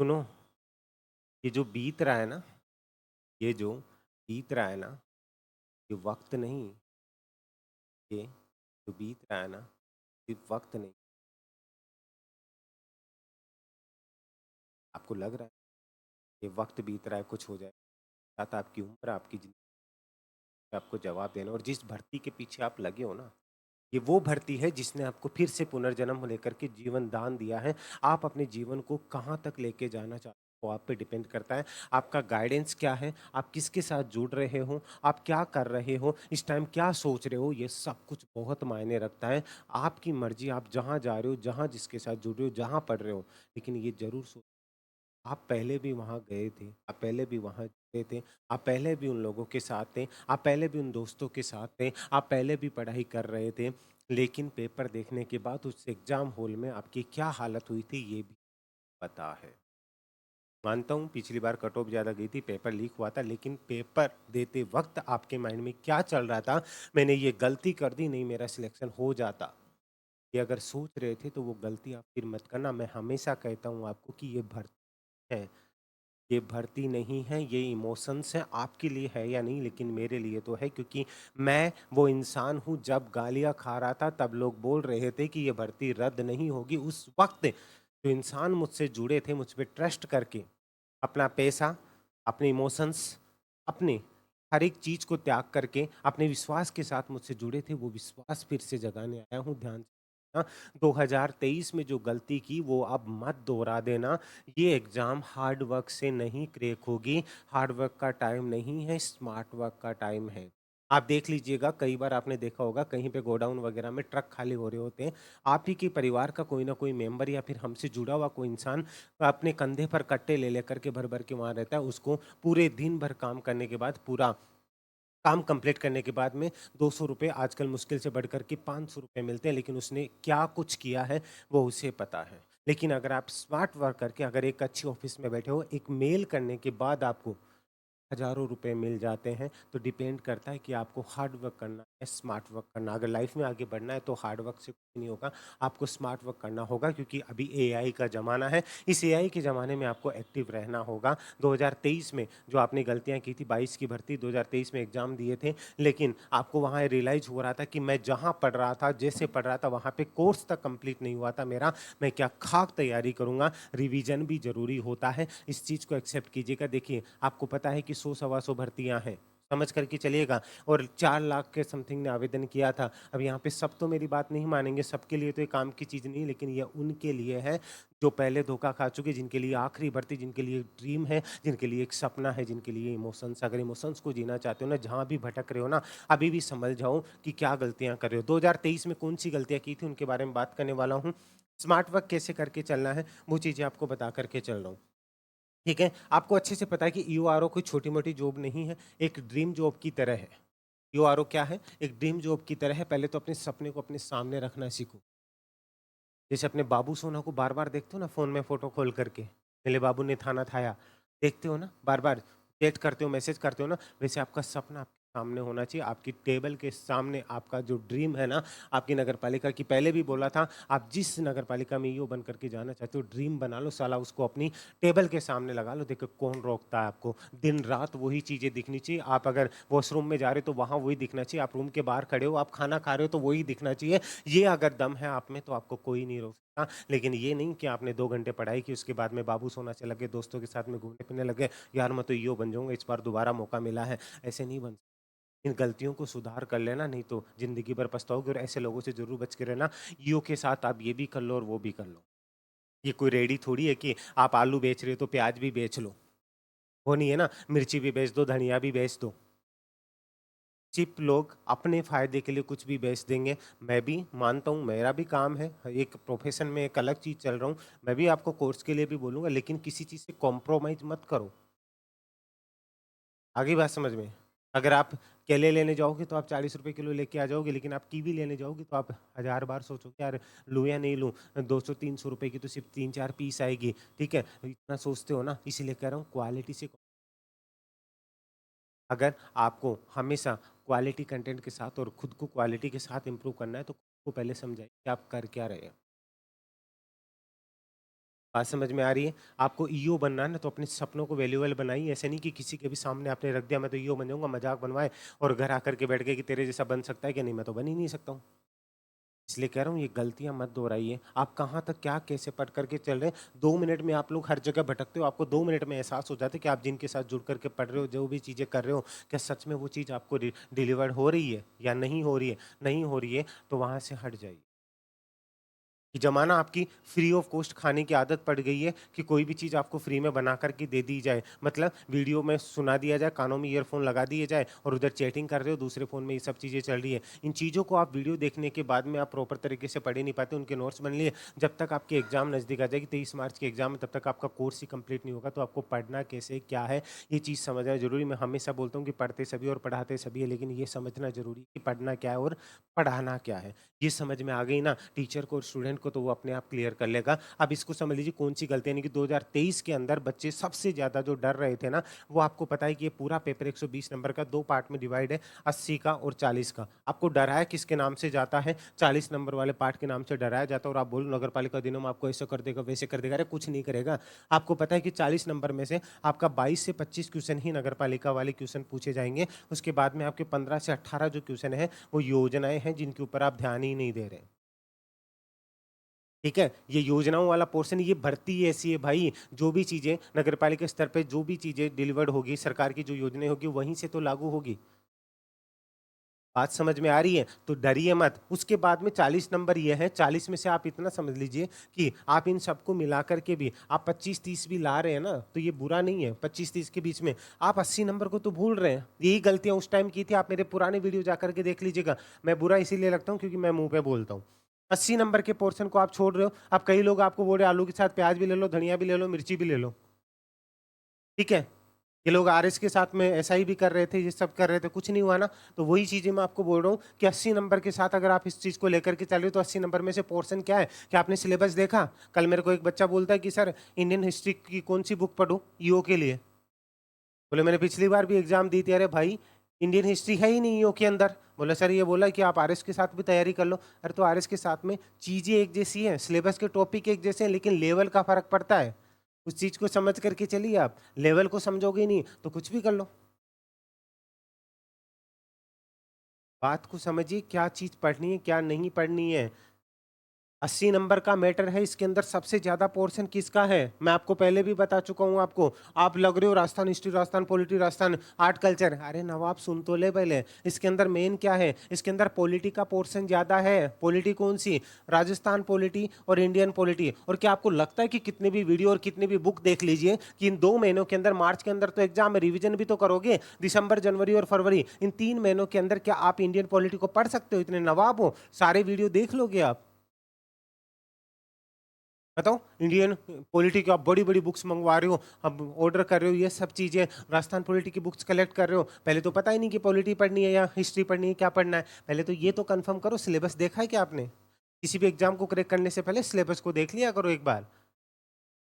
सुनो, ये जो बीत रहा है ना, ये जो बीत रहा है ना, ये वक्त नहीं, ये जो बीत रहा है ना, ये वक्त नहीं। आपको लग रहा है ये वक्त बीत रहा है, कुछ हो जाए, साथ आपकी उम्र, आपकी जिंदगी पे आपको जवाब देना। और जिस भर्ती के पीछे आप लगे हो ना, ये वो भर्ती है जिसने आपको फिर से पुनर्जन्म लेकर के जीवन दान दिया है। आप अपने जीवन को कहाँ तक लेके जाना चाहते हो, वो आप पे डिपेंड करता है। आपका गाइडेंस क्या है, आप किसके साथ जुड़ रहे हो, आप क्या कर रहे हो, इस टाइम क्या सोच रहे हो, ये सब कुछ बहुत मायने रखता है। आपकी मर्जी, आप जहाँ जा रहे हो, जहाँ जिसके साथ जुड़ रहे हो, जहाँ पढ़ रहे हो, लेकिन ये जरूर सोच, आप पहले भी वहाँ गए थे, आप पहले भी वहाँ गए थे, आप पहले भी उन लोगों के साथ थे, आप पहले भी उन दोस्तों के साथ थे, आप पहले भी पढ़ाई कर रहे थे। लेकिन पेपर देखने के बाद उस एग्जाम हॉल में आपकी क्या हालत हुई थी, ये भी पता है। मानता हूँ पिछली बार कट ऑफ ज़्यादा गई थी, पेपर लीक हुआ था, लेकिन पेपर देते वक्त आपके माइंड में क्या चल रहा था? मैंने ये गलती कर दी, नहीं मेरा सिलेक्शन हो जाता। ये अगर सोच रहे थे तो वो गलती आप फिर मत करना। मैं हमेशा कहता हूँ आपको कि ये भर्ती है, ये भर्ती नहीं है, ये इमोशंस है। आपके लिए है या नहीं, लेकिन मेरे लिए तो है, क्योंकि मैं वो इंसान हूँ, जब गालियाँ खा रहा था तब लोग बोल रहे थे कि ये भर्ती रद्द नहीं होगी। उस वक्त जो इंसान मुझसे जुड़े थे, मुझ पे ट्रस्ट करके अपना पैसा, अपने इमोशंस, अपने हर एक चीज़ को त्याग करके अपने विश्वास के साथ मुझसे जुड़े थे, वो विश्वास फिर से जगाने आया हूँ। ध्यान से हाँ, 2023 में जो गलती की वो अब मत दोहरा देना। ये एग्ज़ाम हार्ड वर्क से नहीं क्रैक होगी। हार्ड वर्क का टाइम नहीं है, स्मार्ट वर्क का टाइम है। आप देख लीजिएगा, कई बार आपने देखा होगा कहीं पे गोडाउन वगैरह में ट्रक खाली हो रहे होते हैं, आप ही के परिवार का कोई ना कोई मेंबर या फिर हमसे जुड़ा हुआ कोई इंसान अपने कंधे पर कट्टे ले लेकर के भर भर के वहाँ रहता है। उसको पूरे दिन भर काम करने के बाद, पूरा काम कंप्लीट करने के बाद में 200 रुपये आजकल मुश्किल से बढ़ कर के 500 रुपये मिलते हैं, लेकिन उसने क्या कुछ किया है वो उसे पता है। लेकिन अगर आप स्मार्ट वर्क करके अगर एक अच्छी ऑफिस में बैठे हो, एक मेल करने के बाद आपको हज़ारों रुपए मिल जाते हैं, तो डिपेंड करता है कि आपको हार्ड वर्क करना है, स्मार्ट वर्क करना। अगर लाइफ में आगे बढ़ना है तो हार्ड वर्क से कुछ नहीं होगा, आपको स्मार्ट वर्क करना होगा, क्योंकि अभी एआई का ज़माना है। इस एआई के ज़माने में आपको एक्टिव रहना होगा। 2023 में जो आपने गलतियाँ की थी, 22 की भर्ती 2023 में एग्ज़ाम दिए थे, लेकिन आपको वहाँ रियलाइज़ हो रहा था कि मैं जहाँ पढ़ रहा था, जैसे पढ़ रहा था, वहाँ पे कोर्स तक कंप्लीट नहीं हुआ था मेरा, मैं क्या खाक तैयारी करूँगा। रिवीजन भी ज़रूरी होता है, इस चीज़ को एक्सेप्ट कीजिएगा। देखिए, आपको पता है कि 100 सवा 100 भर्तियाँ हैं, समझ कर के चलिएगा, और 4 लाख के समथिंग ने आवेदन किया था। अब यहाँ पे सब तो मेरी बात नहीं मानेंगे, सबके लिए तो ये काम की चीज़ नहीं, लेकिन ये उनके लिए है जो पहले धोखा खा चुके, जिनके लिए आखिरी भर्ती, जिनके लिए ड्रीम है, जिनके लिए एक सपना है, जिनके लिए इमोशंस। अगर इमोशंस को जीना चाहते हो ना, जहाँ भी भटक रहे हो ना, अभी भी समझ जाओ कि क्या गलतियाँ कर रहे हो। 2023 में कौन सी गलतियाँ की थी, उनके बारे में बात करने वाला हूँ। स्मार्ट वर्क कैसे करके चलना है, वो चीज़ें आपको बता कर के चल रहा हूँ। ठीक है? आपको अच्छे से पता है कि ईओआरओ कोई छोटी-मोटी जॉब नहीं है, एक ड्रीम जॉब की तरह है। ईओआरओ क्या है? एक ड्रीम जॉब की तरह है। पहले तो अपने सपने को अपने सामने रखना सीखो। जैसे अपने बाबू सोना को बार-बार देखते हो ना फ़ोन में फ़ोटो खोल करके, मेरे बाबू ने खाना खाया, देखते हो ना बार-बार, चैट करते हो, मैसेज करते हो ना, वैसे आपका सपना आपके सामने होना चाहिए, आपकी टेबल के सामने। आपका जो ड्रीम है ना, आपकी नगर पालिका की, पहले भी बोला था, आप जिस नगर पालिका में ईओ बन करके जाना चाहते हो, ड्रीम बना लो साला, उसको अपनी टेबल के सामने लगा लो, देखो कौन रोकता है आपको। दिन-रात वही चीज़ें दिखनी चाहिए। आप अगर वॉशरूम में जा रहे हो तो वहाँ वही दिखना चाहिए, आप रूम के बाहर खड़े हो, आप खाना खा रहे हो तो वही दिखना चाहिए। ये अगर दम है आप में तो आपको कोई नहीं रोक सकता। लेकिन ये नहीं कि आपने 2 घंटे पढ़ाई की, उसके बाद में बाबू सोना से लगे, दोस्तों के साथ में घूमने-फिरने लगे, यार मैं तो ईओ बन जाऊँगा, इस बार दोबारा मौका मिला है। ऐसे नहीं बन, इन गलतियों को सुधार कर लेना, नहीं तो ज़िंदगी भर पछताओगे। और ऐसे लोगों से ज़रूर बच के रहना, ईओ के साथ आप ये भी कर लो और वो भी कर लो। ये कोई रेडी थोड़ी है कि आप आलू बेच रहे हो तो प्याज भी बेच लो। वो नहीं है ना, मिर्ची भी बेच दो, धनिया भी बेच दो। चिप लोग अपने फ़ायदे के लिए कुछ भी बेच देंगे। मैं भी मानता हूँ, मेरा भी काम है, एक प्रोफ़ेशन में एक अलग चीज़ चल रहा हूँ। मैं भी आपको कोर्स के लिए भी बोलूँगा, लेकिन किसी चीज़ से कॉम्प्रोमाइज़ मत करो। आ गई बात समझ में? अगर आप केले लेने जाओगे तो आप 40 रुपए किलो लेके आ जाओगे, लेकिन आप कीवी लेने जाओगे तो आप हज़ार बार सोचोगे, यार लूँ या नहीं लूँ? 200-300 रुपए की तो सिर्फ़ 3-4 पीस आएगी, ठीक है? इतना सोचते हो ना, इसीलिए कह रहा हूँ क्वालिटी से। अगर आपको हमेशा क्वालिटी कंटेंट के साथ और खुद को क्वालिटी के साथ इम्प्रूव करना है, तो खुद को पहले समझाइए कि आप कर क्या रहे हैं। बात समझ में आ रही है? आपको ईओ बनना है ना, तो अपने सपनों को वैल्यूएबल बनाइए। ऐसे नहीं कि किसी के भी सामने आपने रख दिया मैं तो ईओ बन जाऊँगा, मज़ाक बनवाए और घर आकर के बैठ गए कि तेरे जैसा बन सकता है कि नहीं? मैं तो बन ही नहीं सकता हूँ। इसलिए कह रहा हूँ ये गलतियाँ मत दोहराइए। आप कहाँ तक क्या कैसे पढ़ कर के चल रहे हैं, 2 मिनट में आप लोग हर जगह भटकते हो, आपको 2 मिनट में एहसास हो जाता है कि आप जिनके साथ जुड़ कर के पढ़ रहे हो, जो भी चीज़ें कर रहे हो, क्या सच में वो चीज़ आपको डिलीवर्ड हो रही है या नहीं हो रही है? नहीं हो रही है, तो वहाँ से हट जाइए। कि ज़माना आपकी फ्री ऑफ कॉस्ट खाने की आदत पड़ गई है कि कोई भी चीज़ आपको फ्री में बना कर के दे दी जाए। मतलब वीडियो में सुना दिया जाए, कानों में ईयरफ़ोन लगा दिए जाए और उधर चैटिंग कर रहे हो, दूसरे फ़ोन में ये सब चीज़ें चल रही है। इन चीज़ों को आप वीडियो देखने के बाद में आप प्रॉपर तरीके से पढ़ ही नहीं पाते, उनके नोट्स बन लिए। जब तक आपके एग्ज़ाम नज़दीक आ जाएगी, 23 मार्च के एग्ज़ाम है, तब तक आपका कोर्स ही कंप्लीट नहीं होगा। तो आपको पढ़ना कैसे, क्या है, ये चीज़ समझना ज़रूरी। मैं हमेशा बोलता हूँ कि पढ़ते सभी और पढ़ाते सभी है, लेकिन ये समझना ज़रूरी है कि पढ़ना क्या है और पढ़ाना क्या है। ये समझ में आ गई ना टीचर को और स्टूडेंट को, तो वो अपने आप क्लियर कर लेगा। अब इसको समझ लीजिए कौन सी गलती, यानी कि 2023 के अंदर बच्चे सबसे ज़्यादा जो डर रहे थे ना, वो आपको पता है कि ये पूरा पेपर 120 नंबर का 2 पार्ट में डिवाइड है, 80 का और 40 का। आपको डराया किसके नाम से जाता है? 40 नंबर वाले पार्ट के नाम से डराया जाता है और आप बोलो नगर पालिका दिनों में आपको ऐसे कर देगा, वैसे कर देगा। अरे कुछ नहीं करेगा। आपको पता है कि 40 नंबर में से आपका 22 से 25 क्वेश्चन ही नगर पालिका वाले क्वेश्चन पूछे जाएँगे। उसके बाद में आपके 15 से 18 जो क्वेश्चन है, वो योजनाएँ हैं जिनके ऊपर आप ध्यान ही नहीं दे रहे। ठीक है? ये योजनाओं वाला पोर्शन, ये भर्ती ही ऐसी है भाई, जो भी चीज़ें नगरपालिका स्तर पे जो भी चीज़ें डिलीवर्ड होगी, सरकार की जो योजनाएँ होगी, वहीं से तो लागू होगी। बात समझ में आ रही है? तो डरिए मत। उसके बाद में 40 नंबर ये है, 40 में से आप इतना समझ लीजिए कि आप इन सबको मिला कर के भी आप 25-30 भी ला रहे हैं ना, तो ये बुरा नहीं है। 25-30 के बीच में आप 80 नंबर को तो भूल रहे हैं। यही गलतियाँ उस टाइम की थी, आप मेरे पुराने वीडियो जाकर के देख लीजिएगा। मैं बुरा इसीलिए लगता हूँ क्योंकि मैं मुँह पे बोलता हूँ। 80 नंबर के पोर्शन को आप छोड़ रहे हो। अब कई लोग आपको बोल रहे हैं आलू के साथ प्याज भी ले लो, धनिया भी ले लो, मिर्ची भी ले लो। ठीक है? ये लोग आरएस के साथ में एसआई भी कर रहे थे, ये सब कर रहे थे, कुछ नहीं हुआ ना। तो वही चीज़ें मैं आपको बोल रहा हूँ कि 80 नंबर के साथ अगर आप इस चीज़ को लेकर के चल रहे हो, तो 80 नंबर में से पोर्शन क्या है? क्या आपने सिलेबस देखा? कल मेरे को एक बच्चा बोलता है कि सर इंडियन हिस्ट्री की कौन-सी बुक पढूँ ईओ के लिए? बोले मैंने पिछली बार भी एग्ज़ाम दी थी। अरे भाई! इंडियन हिस्ट्री है ही नहीं ईओ के अंदर। बोला सर ये बोला है कि आप आरएस के साथ भी तैयारी कर लो। अरे तो आरएस के साथ में चीज़ें एक जैसी हैं, सिलेबस के टॉपिक एक जैसे हैं, लेकिन लेवल का फ़र्क पड़ता है। उस चीज़ को समझ कर के चलिए आप। लेवल को समझोगे ही नहीं, तो कुछ भी कर लो। बात को समझिए, क्या चीज़ पढ़नी है, क्या नहीं पढ़नी है। 80 नंबर का मैटर है, इसके अंदर सबसे ज़्यादा पोर्शन किसका है? मैं आपको पहले भी बता चुका हूँ आपको। आप लग रहे हो Rajasthan history, Rajasthan polity, Rajasthan art culture. अरे नवाब सुन तो ले पहले। इसके अंदर मेन क्या है? इसके अंदर पॉलिटी का पोर्शन ज़्यादा है। पॉलिटी कौन-सी? राजस्थान पॉलिटी और इंडियन पॉलिटी। और क्या आपको लगता है कि कितने भी वीडियो और कितनी भी बुक देख लीजिए कि इन 2 महीनों के अंदर, मार्च के अंदर तो एग्ज़ाम है, रिवीजन भी तो करोगे। दिसंबर, जनवरी और फरवरी, इन 3 महीनों के अंदर क्या आप इंडियन पॉलिटी को पढ़ सकते हो? इतने नवाब हो, सारे वीडियो देख लोगे आप। बताओ, इंडियन पॉलिटी की आप बड़ी-बड़ी बुक्स मँगवा रहे हो, अब ऑर्डर कर रहे हो, ये सब चीज़ें, राजस्थान पॉलिटी की बुक्स कलेक्ट कर रहे हो। पहले तो पता ही नहीं कि पॉलिटी पढ़नी है या हिस्ट्री पढ़नी है, क्या पढ़ना है। पहले तो ये तो कन्फर्म करो, सिलेबस देखा है क्या आपने? किसी भी एग्ज़ाम को क्रैक करने से पहले सिलेबस को देख लिया करो एक बार।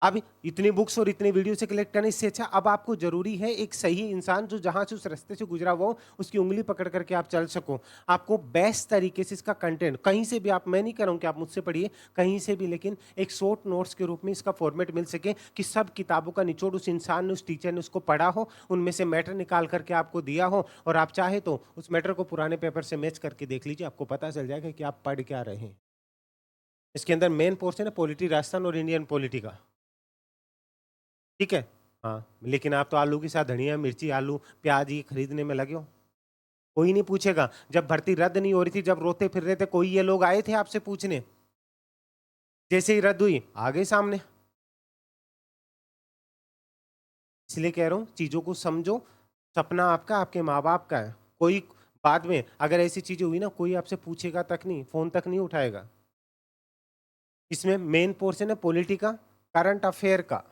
अब इतनी बुक्स और इतने वीडियो से कलेक्ट करने से अच्छा, अब आपको ज़रूरी है एक सही इंसान जो जहाँ से उस रास्ते से गुज़रा हुआ हो, उसकी उँगली पकड़ कर के आप चल सको। आपको बेस्ट तरीके से इसका कंटेंट कहीं से भी, आप, मैं नहीं कह रहा हूँ कि आप मुझसे पढ़िए, कहीं से भी, लेकिन एक शॉर्ट नोट्स के रूप में इसका फॉर्मेट मिल सके कि सब किताबों का निचोड़ उस इंसान ने, उस टीचर ने उसको पढ़ा हो, उनमें से मैटर निकाल करके आपको दिया हो और आप चाहे तो उस मैटर को पुराने पेपर से मैच करके देख लीजिए, आपको पता चल जाएगा कि आप पढ़ क्या रहे हैं। इसके अंदर मेन पोर्शन है पॉलिटी, राजस्थान और इंडियन पॉलिटी का। ठीक है? हाँ, लेकिन आप तो आलू के साथ धनिया, मिर्ची, आलू, प्याज़ ये खरीदने में लगे हो। कोई नहीं पूछेगा। जब भर्ती रद्द नहीं हो रही थी, जब रोते फिर रहे थे, कोई ये लोग आए थे आपसे पूछने? जैसे ही रद्द हुई, आ गए सामने। इसलिए कह रहा हूँ चीज़ों को समझो, सपना आपका, आपके माँ-बाप का है। कोई बाद में अगर ऐसी चीज़ें हुई ना, कोई आपसे पूछेगा तक नहीं, फ़ोन तक नहीं उठाएगा। इसमें मेन पोर्शन है पॉलिटी का, करंट अफेयर का।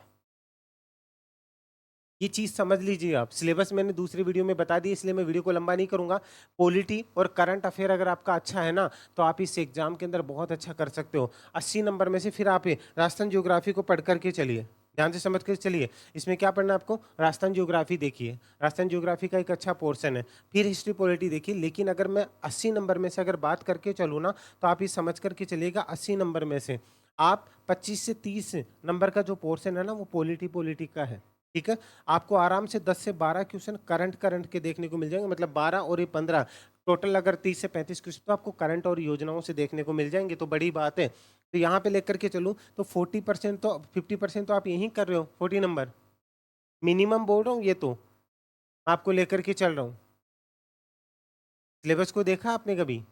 ये चीज़ समझ लीजिए आप। सिलेबस मैंने दूसरी वीडियो में बता दी, इसलिए मैं वीडियो को लंबा नहीं करूँगा। पॉलिटी और करंट अफेयर अगर आपका अच्छा है ना, तो आप इस एग्ज़ाम के अंदर बहुत अच्छा कर सकते हो। 80 नंबर में से फिर आप ये राजस्थान ज्योग्राफी को पढ़ कर के चलिए। ध्यान से समझ के चलिए। इसमें क्या पढ़ना है आपको? राजस्थान ज्योग्राफी देखिए। राजस्थान ज्योग्राफी का एक अच्छा पोर्शन है। फिर हिस्ट्री पॉलिटी देखिए, लेकिन अगर मैं 80 नंबर में से अगर बात करके चलूँ ना, तो आप ये समझ कर के चलिएगा 80 नंबर में से आप 25 से 30 नंबर का जो पोर्शन है ना वो पॉलिटी का है, ठीक है? आपको आराम से 10 से 12 क्वेश्चन करंट के देखने को मिल जाएँगे, मतलब 12 और ये 15 टोटल अगर 30 से 35 क्वेश्चन तो आपको करंट और योजनाओं से देखने को मिल जाएँगे, तो बड़ी बात है। तो यहाँ पे लेकर के चलूँ तो 40% तो 50% तो आप यहीं कर रहे हो, 40 नंबर। मिनिमम बोल रहा हूँ ये तो, आपको लेकर के चल रहा हूँ। सिलेबस को देखा आपने कभी?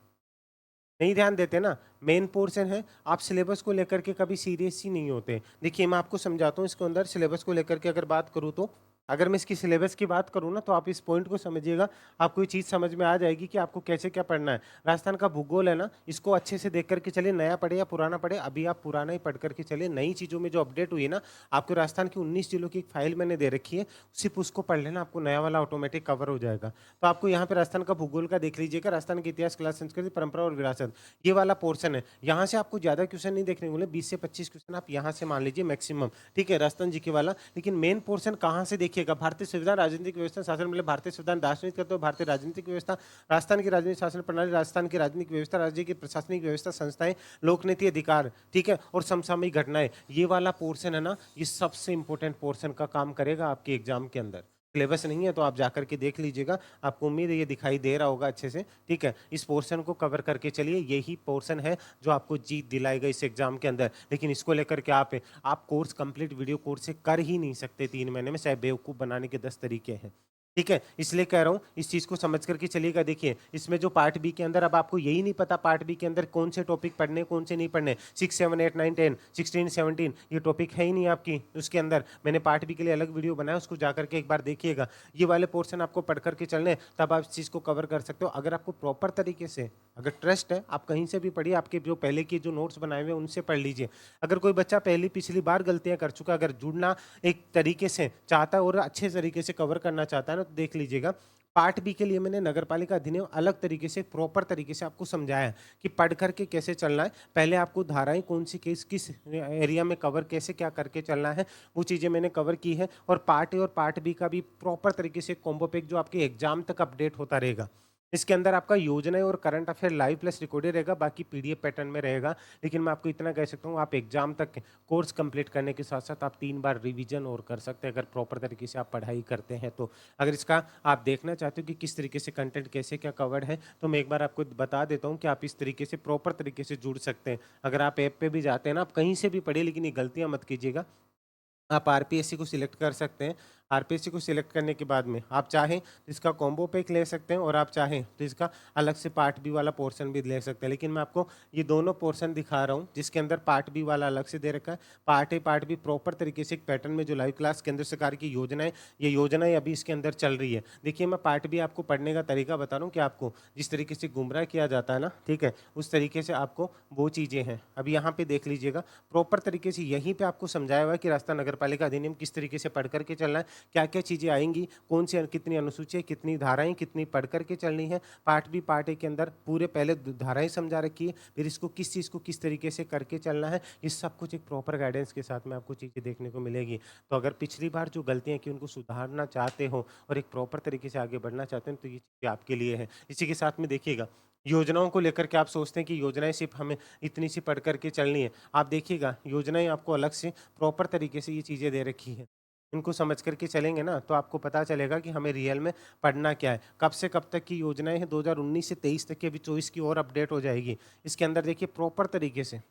नहीं ध्यान देते ना, मेन पोर्शन है, आप सिलेबस को लेकर के कभी सीरियस ही नहीं होते। देखिए मैं आपको समझाता हूँ इसके अंदर सिलेबस को लेकर के अगर बात करूँ तो, अगर मैं इसकी सिलेबस की बात करूँ ना तो आप इस पॉइंट को समझिएगा, आपको ये चीज़ समझ में आ जाएगी कि आपको कैसे क्या पढ़ना है। राजस्थान का भूगोल है ना, इसको अच्छे से देख करके चलिए, नया पढ़े या पुराना पढ़े, अभी आप पुराना ही पढ़ करके चलिए। नई चीज़ों में जो अपडेट हुई है ना, आपको राजस्थान की 19 जिलों की एक फाइल मैंने दे रखी है, सिर्फ उसको पढ़ लेना, आपको नया वाला ऑटोमेटिक कवर हो जाएगा। तो आपको यहाँ पे राजस्थान का भूगोल का देख लीजिएगा, राजस्थान के इतिहास, कला, संस्कृति, परंपरा और विरासत, ये वाला पोर्शन है। यहाँ से आपको ज़्यादा क्वेश्चन नहीं देखने को मिले, 20 से 25 क्वेश्चन आप यहाँ से मान लीजिए मैक्सिमम, ठीक है, राजस्थान जीके वाला। लेकिन मेन पोर्शन कहाँ से देखिएगा, भारतीय संविधान, राजनीतिक व्यवस्था, शासन, मतलब भारतीय संविधान दार्शनिक तत्व, भारतीय राजनीतिक व्यवस्था, राजस्थान की राजनीतिक शासन प्रणाली, राजस्थान की राजनीतिक व्यवस्था, राज्य की प्रशासनिक व्यवस्था, संस्थाएं, लोक नीति, अधिकार, ठीक है, और समसामयिक घटनाएं, ये वाला पोर्शन है ना, ये सबसे इंपॉर्टेंट पोर्शन का काम करेगा आपके एग्जाम के अंदर। सिलेबस नहीं है तो आप जाकर के देख लीजिएगा, आपको उम्मीद है ये दिखाई दे रहा होगा अच्छे से, ठीक है। इस पोर्शन को कवर करके चलिए, यही पोर्शन है जो आपको जीत दिलाएगा इस एग्जाम के अंदर। लेकिन इसको लेकर के आप कोर्स कंप्लीट वीडियो कोर्स से कर ही नहीं सकते 3 महीने में, चाहे बेवकूफ़ बनाने के 10 तरीके हैं, ठीक है। इसलिए कह रहा हूँ इस चीज़ को समझ करके चलिएगा। देखिए इसमें जो पार्ट बी के अंदर, अब आपको यही नहीं पता पार्ट बी के अंदर कौन से टॉपिक पढ़ने कौन से नहीं पढ़ने, 6 7 8 9 10 16 17 ये टॉपिक है ही नहीं आपकी उसके अंदर। मैंने पार्ट बी के लिए अलग वीडियो बनाया, उसको जाकर के एक बार देखिएगा। ये वाले पोर्शन आपको पढ़ करके चलने, तब आप इस चीज़ को कवर कर सकते हो। अगर आपको प्रॉपर तरीके से अगर ट्रस्ट है, आप कहीं से भी पढ़िए, आपके जो पहले की जो नोट्स बनाए हुए हैं उनसे पढ़ लीजिए। अगर कोई बच्चा पहली पिछली बार गलतियां कर चुका, अगर जुड़ना एक तरीके से चाहता है और अच्छे तरीके से कवर करना चाहता है ना, तो देख लीजिएगा। पार्ट बी के लिए मैंने नगर पालिका अधिनियम अलग तरीके से प्रॉपर तरीके से आपको समझाया है कि पढ़ करके कैसे चलना है। पहले आपको धाराएं कौन सी किस एरिया में कवर कैसे क्या करके चलना है, वो चीज़ें मैंने कवर की है। और पार्ट ए और पार्ट बी का भी प्रॉपर तरीके से कॉम्बो पैक जो आपके एग्जाम तक अपडेट होता रहेगा। इसके अंदर आपका योजना और current affair live plus recorded रहेगा, बाकी पीडीएफ पैटर्न में रहेगा। लेकिन मैं आपको इतना कह सकता हूँ, आप एग्जाम तक कोर्स कंप्लीट करने के साथ साथ आप 3 बार रिवीजन और कर सकते हैं, अगर प्रॉपर तरीके से आप पढ़ाई करते हैं तो। अगर इसका आप देखना चाहते हो कि किस तरीके से कंटेंट कैसे क्या कवर्ड है, तो मैं एक बार आपको बता देता हूँ कि आप इस तरीके से प्रॉपर तरीके से जुड़ सकते हैं। अगर आप ऐप पे भी जाते हैं ना, आप कहीं से भी पढ़िए, लेकिन ये गलतियाँ मत कीजिएगा। आप आरपीएससी को सिलेक्ट कर सकते हैं। आरपीएससी को सिलेक्ट करने के बाद में आप चाहें तो इसका कॉम्बो पैक ले सकते हैं, और आप चाहें तो इसका अलग से पार्ट बी वाला पोर्शन भी ले सकते हैं। लेकिन मैं आपको ये दोनों पोर्शन दिखा रहा हूँ, जिसके अंदर पार्ट बी वाला अलग से दे रखा है, part A part B proper तरीके से एक पैटर्न में जो लाइव क्लास केंद्र सरकार की योजनाएं, ये योजनाएं अभी इसके अंदर चल रही है। देखिए मैं पार्ट बी आपको पढ़ने का तरीका बता रहा हूँ कि आपको जिस तरीके से गुमराह किया जाता है ना, ठीक है, उस तरीके से आपको वो चीज़ें हैं। अब यहाँ पे देख लीजिएगा, प्रॉपर तरीके से यहीं पे आपको समझाया हुआ है कि राजस्थान नगर पालिका अधिनियम किस तरीके से पढ़ करके चलना है, क्या क्या चीज़ें आएंगी, कौन सी कितनी अनुसूची है, कितनी धाराएं कितनी पढ़ करके चलनी है। पार्ट बी पार्ट ए के अंदर पूरे पहले धाराएं समझा रखी है, फिर इसको किस चीज़ को किस तरीके से करके चलना है, ये सब कुछ एक प्रॉपर गाइडेंस के साथ में आपको चीज़ें देखने को मिलेगी। तो अगर पिछली बार जो गलतियाँ की उनको सुधारना चाहते हो और एक प्रॉपर तरीके से आगे बढ़ना चाहते हैं, तो ये चीज़ें आपके लिए है। इसी के साथ में देखिएगा, योजनाओं को लेकर के आप सोचते हैं कि योजनाएं सिर्फ हमें इतनी सी पढ़ करके चलनी है, आप देखिएगा योजनाएं आपको अलग से प्रॉपर तरीके से ये चीज़ें दे रखी है। इनको समझ करके चलेंगे ना, तो आपको पता चलेगा कि हमें रियल में पढ़ना क्या है। कब से कब तक की योजनाएं हैं, 2019 से 23 तक की, अभी 24 की और अपडेट हो जाएगी। इसके अंदर देखिए प्रॉपर तरीके से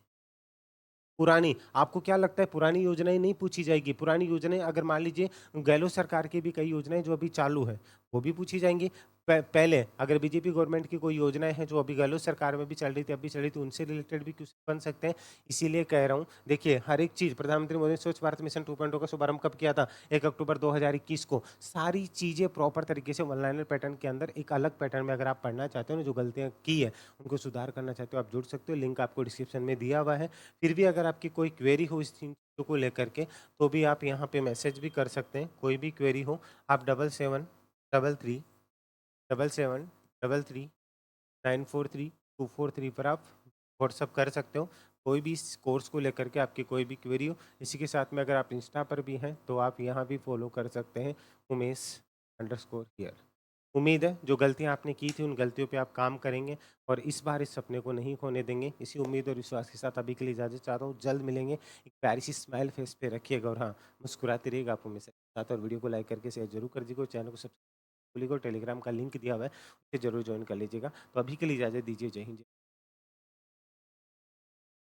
पुरानी, आपको क्या लगता है पुरानी योजनाएं नहीं पूछी जाएगी? पुरानी योजनाएं अगर मान लीजिए गहलोत सरकार की भी कई योजनाएं जो अभी चालू है, वो भी पूछी जाएंगी। पहले अगर बीजेपी गवर्नमेंट की कोई योजनाएं हैं जो अभी गहलोत सरकार में भी चल रही थी, अब भी चल रही थी, उनसे रिलेटेड भी क्वेश्चन बन सकते हैं। इसीलिए कह रहा हूँ, देखिए हर एक चीज़, प्रधानमंत्री मोदी ने स्वच्छ भारत मिशन 2.0 का शुभारंभ कब किया था? 1 अक्टूबर 2021 को। सारी चीज़ें प्रॉपर तरीके से वन लाइनर पैटर्न के अंदर एक अलग पैटर्न में अगर आप पढ़ना चाहते हो ना, जो गलतियाँ की है उनको सुधार करना चाहते हो, आप जुड़ सकते हो। लिंक आपको डिस्क्रिप्शन में दिया हुआ है। फिर भी अगर आपकी कोई क्वेरी हो इस चीज़ों को लेकर के, तो भी आप यहाँ पे मैसेज भी कर सकते हैं। कोई भी क्वेरी हो आप 7733339343 पर आप व्हाट्सअप कर सकते हो। कोई भी इस कोर्स को लेकर के आपकी कोई भी क्वेरी हो। इसी के साथ में अगर आप इंस्टा पर भी हैं तो आप यहाँ भी फॉलो कर सकते हैं, उमेश अंडरस्कोर हियर। उम्मीद है जो गलतियाँ आपने की थी उन गलतियों पे आप काम करेंगे और इस बार इस सपने को नहीं खोने देंगे। इसी उम्मीद और विश्वास के साथ अभी के लिए इजाज़त चाहता हूँ। जल्द मिलेंगे। एक प्यारी-सी स्माइल फेस पे रखिएगा और हाँ, मुस्कुराते रहिएगा। आप हमेशा साथ और वीडियो को लाइक करके शेयर ज़रूर कर दीजिएगा और चैनल को सब्सक्राइब को टेलीग्राम का लिंक दिया हुआ है, उसे ज़रूर जॉइन कर लीजिएगा। तो अभी के लिए इजाज़त दीजिए। जय हिंद।